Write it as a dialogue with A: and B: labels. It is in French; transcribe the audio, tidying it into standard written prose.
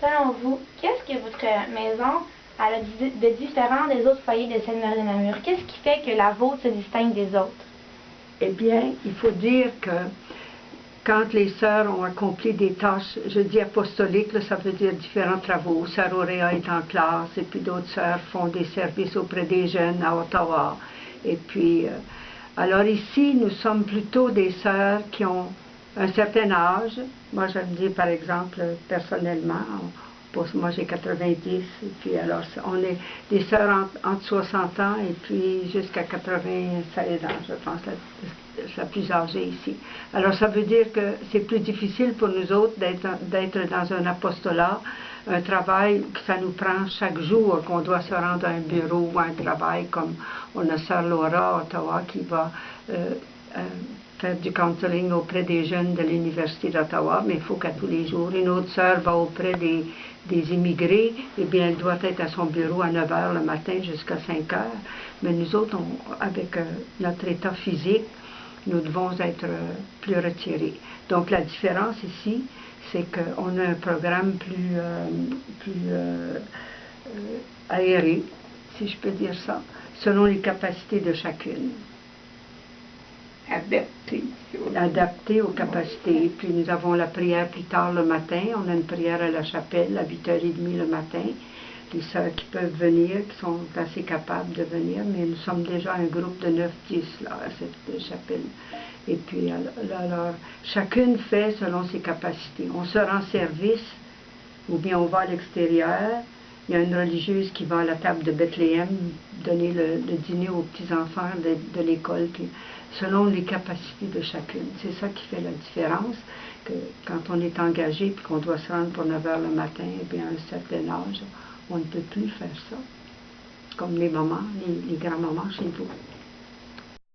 A: Selon vous, qu'est-ce que votre maison a de différent des autres foyers de Sainte-Marie-de-Namur? Qu'est-ce qui fait que la vôtre se distingue des autres?
B: Eh bien, il faut dire que quand les sœurs ont accompli des tâches, je dis apostoliques, là, ça veut dire différents travaux. Sœur Auréa est en classe, et puis d'autres sœurs font des services auprès des jeunes à Ottawa. Et puis, alors ici, nous sommes plutôt des sœurs qui ont un certain âge. Moi, je le dis par exemple personnellement. Moi, j'ai 90, et puis alors, on est des sœurs entre 60 ans et puis jusqu'à 96 ans, je pense, la plus âgée ici. Alors, ça veut dire que c'est plus difficile pour nous autres d'être dans un apostolat, un travail que ça nous prend chaque jour, qu'on doit se rendre à un bureau ou à un travail, comme on a sœur Laura à Ottawa qui va faire du counseling auprès des jeunes de l'Université d'Ottawa, mais il faut qu'à tous les jours, une autre sœur va auprès des immigrés, eh bien, elle doit être à son bureau à 9 h le matin jusqu'à 5 h. Mais nous autres, avec notre état physique, nous devons être plus retirés. Donc la différence ici, c'est qu'on a un programme plus aéré, si je peux dire ça, selon les capacités de chacune. Adapté aux capacités. Puis nous avons la prière plus tard le matin. On a une prière à la chapelle à 8h30 le matin. Les sœurs qui peuvent venir, qui sont assez capables de venir, mais nous sommes déjà un groupe de 9-10 là, à cette chapelle. Et puis alors, chacune fait selon ses capacités. On se rend service, ou bien on va à l'extérieur. Il y a une religieuse qui va à la table de Bethléem donner le dîner aux petits-enfants de l'école, puis selon les capacités de chacune. C'est ça qui fait la différence, que quand on est engagé et qu'on doit se rendre pour 9 h le matin, eh bien à un certain âge, on ne peut plus faire ça, comme les mamans, les grands-mamans chez vous.